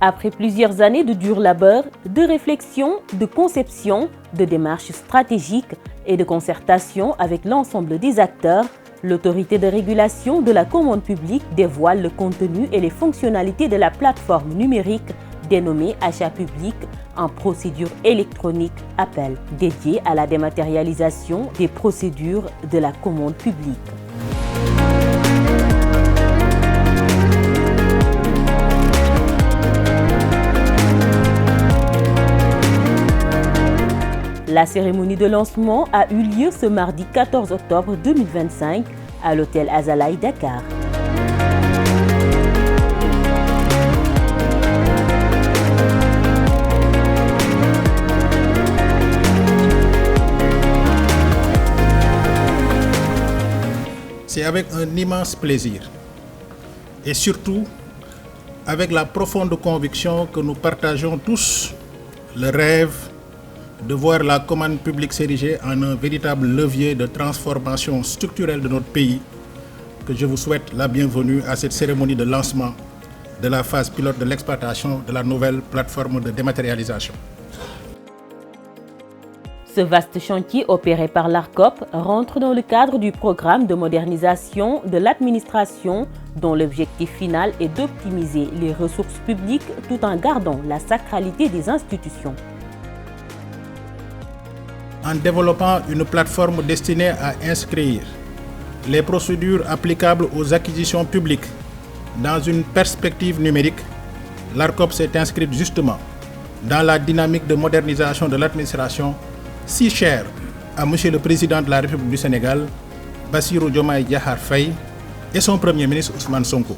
Après plusieurs années de dur labeur, de réflexion, de conception, de démarches stratégiques et de concertation avec l'ensemble des acteurs, l'autorité de régulation de la commande publique dévoile le contenu et les fonctionnalités de la plateforme numérique dénommée Achat public en procédure électronique appel, dédiée à la dématérialisation des procédures de la commande publique. La cérémonie de lancement a eu lieu ce mardi 14 octobre 2025 à l'hôtel Azalaï Dakar. C'est avec un immense plaisir et surtout avec la profonde conviction que nous partageons tous le rêve de voir la commande publique s'ériger en un véritable levier de transformation structurelle de notre pays, que je vous souhaite la bienvenue à cette cérémonie de lancement de la phase pilote de l'exploitation de la nouvelle plateforme de dématérialisation. Ce vaste chantier opéré par l'ARCOP rentre dans le cadre du programme de modernisation de l'administration dont l'objectif final est d'optimiser les ressources publiques tout en gardant la sacralité des institutions. En développant une plateforme destinée à inscrire les procédures applicables aux acquisitions publiques dans une perspective numérique, l'ARCOP s'est inscrite justement dans la dynamique de modernisation de l'administration si chère à M. le Président de la République du Sénégal, Bassirou Diomaye Diakhar Faye, et son Premier ministre Ousmane Sonko.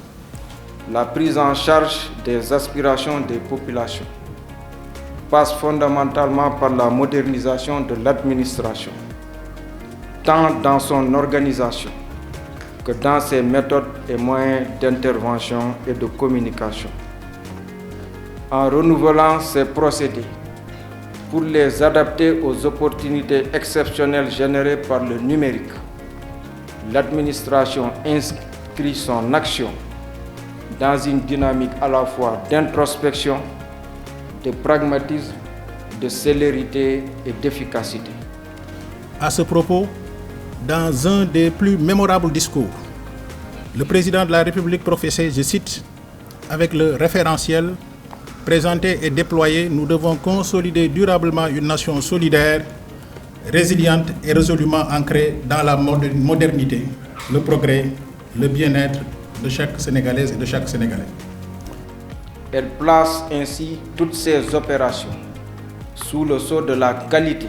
La prise en charge des aspirations des populations passe fondamentalement par la modernisation de l'administration, tant dans son organisation que dans ses méthodes et moyens d'intervention et de communication. En renouvelant ses procédés pour les adapter aux opportunités exceptionnelles générées par le numérique, l'administration inscrit son action dans une dynamique à la fois d'introspection, de pragmatisme, de célérité et d'efficacité. À ce propos, dans un des plus mémorables discours, le président de la République professait, je cite, « Avec le référentiel présenté et déployé, nous devons consolider durablement une nation solidaire, résiliente et résolument ancrée dans la modernité, le progrès, le bien-être de chaque Sénégalaise et de chaque Sénégalais. » Elle place ainsi toutes ses opérations sous le sceau de la qualité,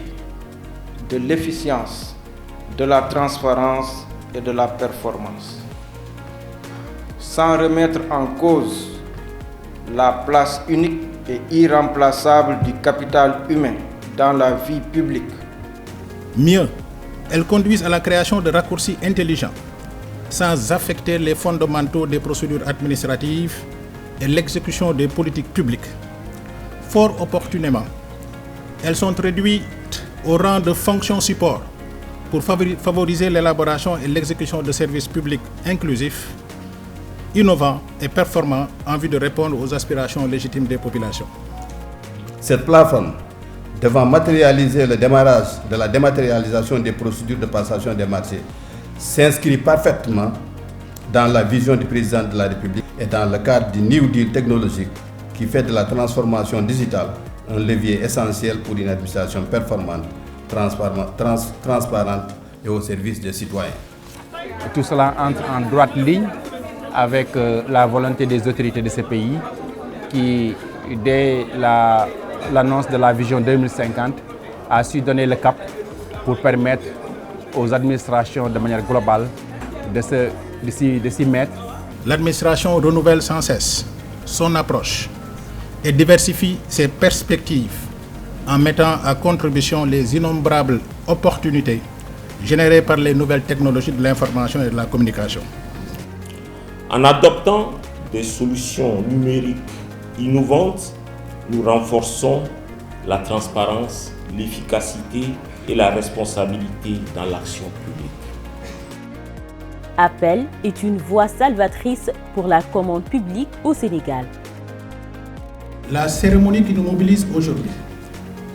de l'efficience, de la transparence et de la performance. Sans remettre en cause la place unique et irremplaçable du capital humain dans la vie publique. Mieux, elles conduisent à la création de raccourcis intelligents, sans affecter les fondamentaux des procédures administratives et l'exécution des politiques publiques. Fort opportunément, elles sont réduites au rang de fonctions support pour favoriser l'élaboration et l'exécution de services publics inclusifs, innovants et performants en vue de répondre aux aspirations légitimes des populations. Cette plateforme, devant matérialiser le démarrage de la dématérialisation des procédures de passation des marchés, s'inscrit parfaitement dans la vision du président de la République et dans le cadre du New Deal technologique qui fait de la transformation digitale un levier essentiel pour une administration performante, transparente et au service des citoyens. Tout cela entre en droite ligne avec la volonté des autorités de ce pays qui, dès l'annonce de la vision 2050, a su donner le cap pour permettre aux administrations de manière globale de s'y mettre. L'administration renouvelle sans cesse son approche et diversifie ses perspectives en mettant à contribution les innombrables opportunités générées par les nouvelles technologies de l'information et de la communication. En adoptant des solutions numériques innovantes, nous renforçons la transparence, l'efficacité et la responsabilité dans l'action publique. Appel est une voie salvatrice pour la commande publique au Sénégal. La cérémonie qui nous mobilise aujourd'hui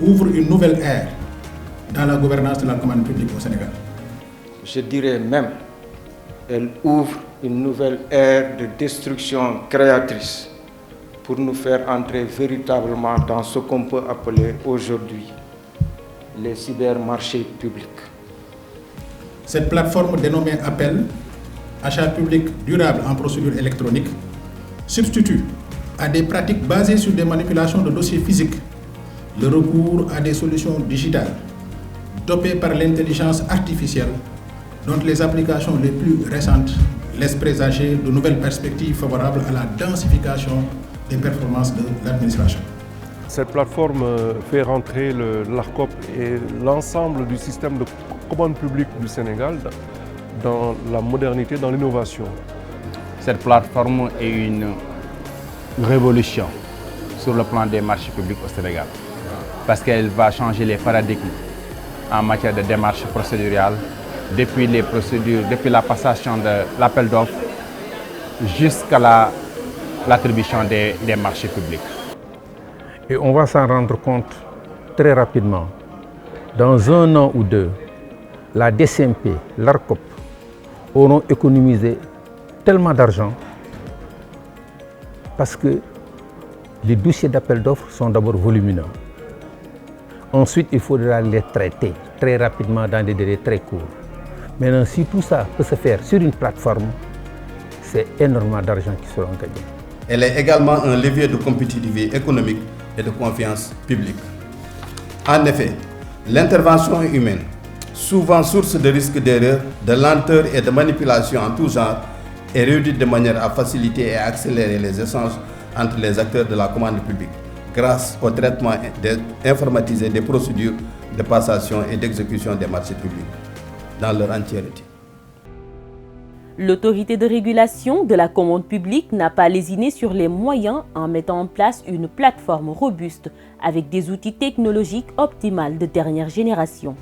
ouvre une nouvelle ère dans la gouvernance de la commande publique au Sénégal. Je dirais même, elle ouvre une nouvelle ère de destruction créatrice pour nous faire entrer véritablement dans ce qu'on peut appeler aujourd'hui les cybermarchés publics. Cette plateforme dénommée Appel, achat public durable en procédure électronique, substitue à des pratiques basées sur des manipulations de dossiers physiques le recours à des solutions digitales dopées par l'intelligence artificielle dont les applications les plus récentes laissent présager de nouvelles perspectives favorables à la densification des performances de l'administration. Cette plateforme fait rentrer l'ARCOP et l'ensemble du système de commande publique du Sénégal dans la modernité, dans l'innovation. Cette plateforme est une révolution sur le plan des marchés publics au Sénégal parce qu'elle va changer les paradigmes en matière de démarches procédurales depuis les procédures, depuis la passation de l'appel d'offres jusqu'à l'attribution des marchés publics. Et on va s'en rendre compte très rapidement. Dans 1 an ou 2, la DCMP, l'ARCOP auront économisé tellement d'argent parce que les dossiers d'appel d'offres sont d'abord volumineux. Ensuite, il faudra les traiter très rapidement dans des délais très courts. Maintenant, si tout ça peut se faire sur une plateforme, c'est énormément d'argent qui seront gagnés. Elle est également un levier de compétitivité économique et de confiance publique. En effet, l'intervention humaine, souvent source de risques d'erreur, de lenteur et de manipulation en tout genre, est réduite de manière à faciliter et à accélérer les échanges entre les acteurs de la commande publique grâce au traitement informatisé des procédures de passation et d'exécution des marchés publics dans leur entièreté. L'autorité de régulation de la commande publique n'a pas lésiné sur les moyens en mettant en place une plateforme robuste avec des outils technologiques optimales de dernière génération.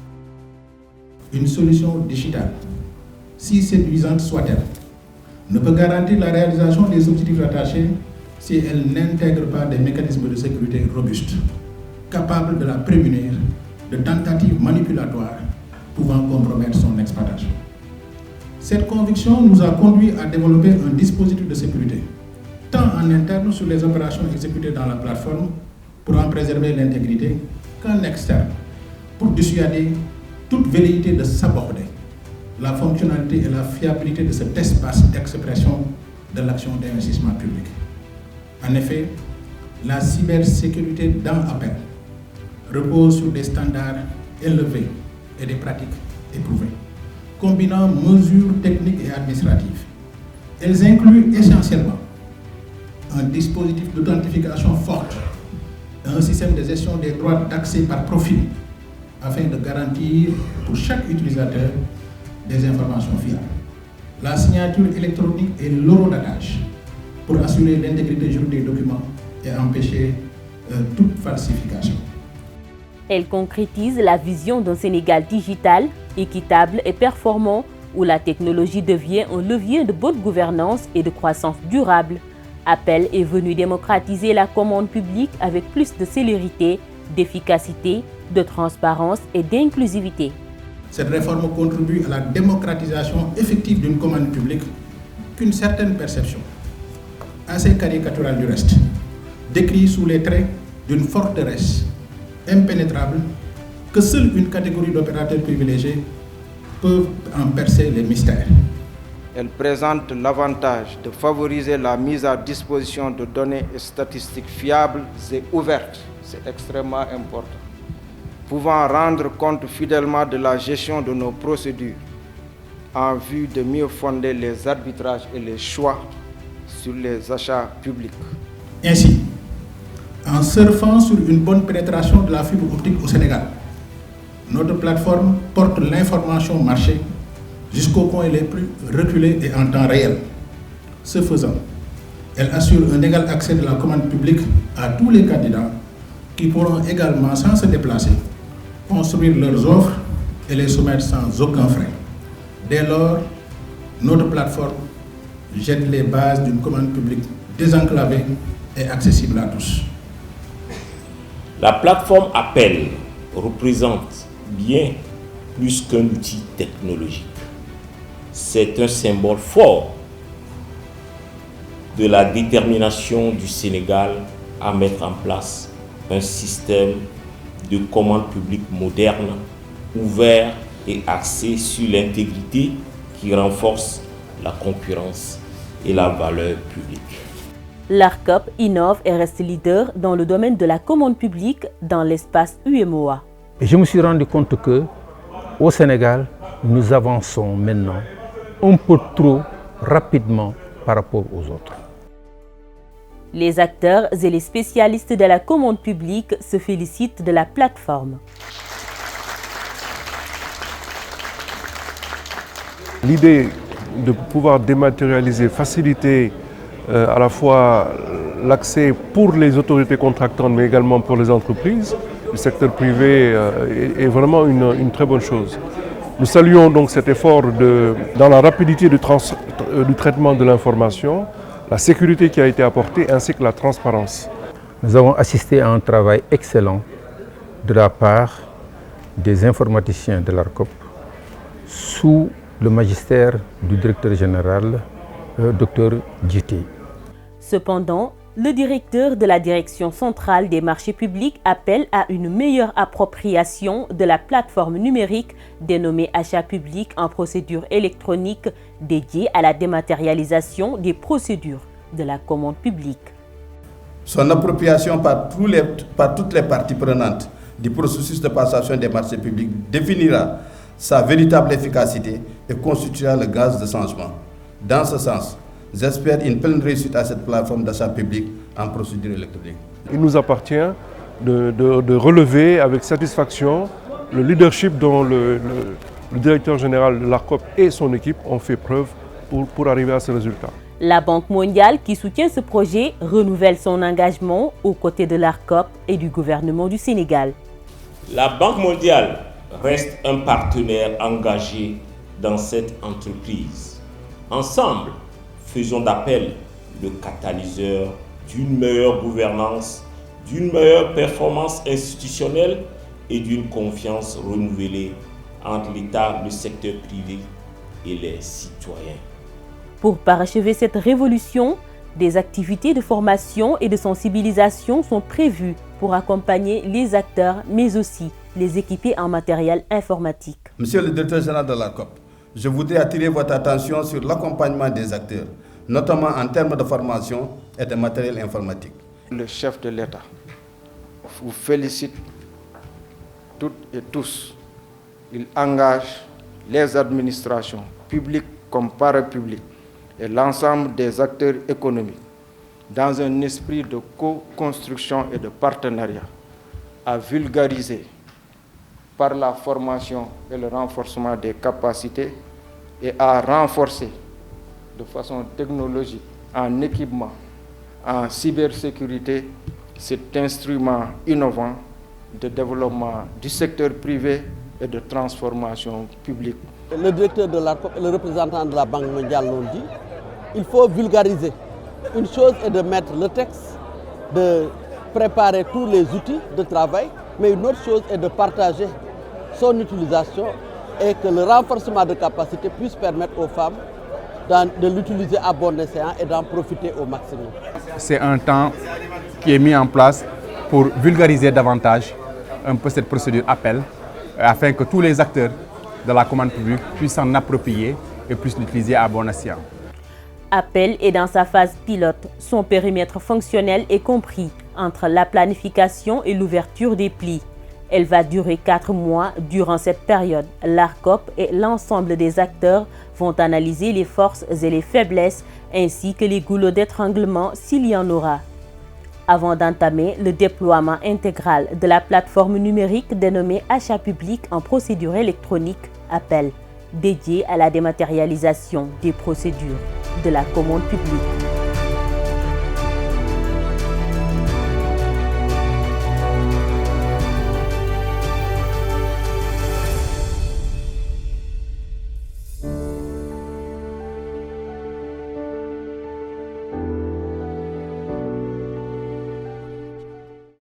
Une solution digitale, si séduisante soit-elle, ne peut garantir la réalisation des objectifs rattachés si elle n'intègre pas des mécanismes de sécurité robustes, capables de la prémunir de tentatives manipulatoires pouvant compromettre son exploitation. Cette conviction nous a conduit à développer un dispositif de sécurité, tant en interne sur les opérations exécutées dans la plateforme pour en préserver l'intégrité, qu'en externe pour dissuader toute velléité de saborder la fonctionnalité et la fiabilité de cet espace d'expression de l'action d'investissement public. En effet, la cybersécurité dans Appel repose sur des standards élevés et des pratiques éprouvées, combinant mesures techniques et administratives. Elles incluent essentiellement un dispositif d'authentification forte, un système de gestion des droits d'accès par profil, afin de garantir pour chaque utilisateur des informations fiables. La signature électronique et l'horodatage pour assurer l'intégrité juridique des documents et empêcher toute falsification. Elle concrétise la vision d'un Sénégal digital, équitable et performant, où la technologie devient un levier de bonne gouvernance et de croissance durable. Appel est venu démocratiser la commande publique avec plus de célérité, d'efficacité, de transparence et d'inclusivité. Cette réforme contribue à la démocratisation effective d'une commande publique qu'une certaine perception, assez caricaturale du reste, décrit sous les traits d'une forteresse impénétrable que seule une catégorie d'opérateurs privilégiés peuvent en percer les mystères. Elle présente l'avantage de favoriser la mise à disposition de données et statistiques fiables et ouvertes, c'est extrêmement important, pouvant rendre compte fidèlement de la gestion de nos procédures en vue de mieux fonder les arbitrages et les choix sur les achats publics. Ainsi, en surfant sur une bonne pénétration de la fibre optique au Sénégal, notre plateforme porte l'information marché jusqu'aux points les plus reculés et en temps réel. Ce faisant, elle assure un égal accès de la commande publique à tous les candidats qui pourront également, sans se déplacer, construire leurs offres et les soumettre sans aucun frein. Dès lors, notre plateforme jette les bases d'une commande publique désenclavée et accessible à tous. La plateforme Appel représente bien plus qu'un outil technologique. C'est un symbole fort de la détermination du Sénégal à mettre en place un système de commande publique moderne, ouvert et axé sur l'intégrité qui renforce la concurrence et la valeur publique. L'ARCOP innove et reste leader dans le domaine de la commande publique dans l'espace UEMOA. Et je me suis rendu compte que au Sénégal, nous avançons maintenant un peu trop rapidement par rapport aux autres. Les acteurs et les spécialistes de la commande publique se félicitent de la plateforme. L'idée de pouvoir dématérialiser, faciliter à la fois l'accès pour les autorités contractantes, mais également pour les entreprises, le secteur privé est vraiment une très bonne chose. Nous saluons donc cet effort dans la rapidité du traitement de l'information, la sécurité qui a été apportée ainsi que la transparence. Nous avons assisté à un travail excellent de la part des informaticiens de l'ARCOP sous le magistère du directeur général, Dr Djiti. Cependant, le directeur de la Direction centrale des marchés publics appelle à une meilleure appropriation de la plateforme numérique dénommée Achat public en procédure électronique dédiée à la dématérialisation des procédures de la commande publique. Son appropriation par toutes les parties prenantes du processus de passation des marchés publics définira sa véritable efficacité et constituera le gaz de changement. Dans ce sens, j'espère une pleine réussite à cette plateforme d'achat public en procédure électronique. Il nous appartient de relever avec satisfaction le leadership dont le directeur général de l'ARCOP et son équipe ont fait preuve pour arriver à ce résultat. La Banque mondiale, qui soutient ce projet, renouvelle son engagement aux côtés de l'ARCOP et du gouvernement du Sénégal. La Banque mondiale reste un partenaire engagé dans cette entreprise. Ensemble, faisons d'Appel le catalyseur d'une meilleure gouvernance, d'une meilleure performance institutionnelle et d'une confiance renouvelée entre l'État, le secteur privé et les citoyens. Pour parachever cette révolution, des activités de formation et de sensibilisation sont prévues pour accompagner les acteurs, mais aussi les équipés en matériel informatique. Monsieur le directeur général de l'ARCOP, je voudrais attirer votre attention sur l'accompagnement des acteurs, notamment en termes de formation et de matériel informatique. Le chef de l'État vous félicite toutes et tous. Il engage les administrations, publiques comme parapubliques, et l'ensemble des acteurs économiques dans un esprit de co-construction et de partenariat à vulgariser par la formation et le renforcement des capacités et à renforcer de façon technologique, en équipement, en cybersécurité, cet instrument innovant de développement du secteur privé et de transformation publique. Le directeur de l'ARCOP et le représentant de la Banque mondiale l'ont dit, il faut vulgariser. Une chose est de mettre le texte, de préparer tous les outils de travail, mais une autre chose est de partager son utilisation et que le renforcement de capacité puisse permettre aux femmes de l'utiliser à bon escient et d'en profiter au maximum. C'est un temps qui est mis en place pour vulgariser davantage un peu cette procédure appel, afin que tous les acteurs de la commande publique puissent s'en approprier et puissent l'utiliser à bon escient. Appel est dans sa phase pilote. Son périmètre fonctionnel est compris entre la planification et l'ouverture des plis. Elle va durer 4 mois. Durant cette période, l'ARCOP et l'ensemble des acteurs vont analyser les forces et les faiblesses ainsi que les goulots d'étranglement s'il y en aura. Avant d'entamer le déploiement intégral de la plateforme numérique dénommée Achat public en procédure électronique, Appel, dédiée à la dématérialisation des procédures de la commande publique.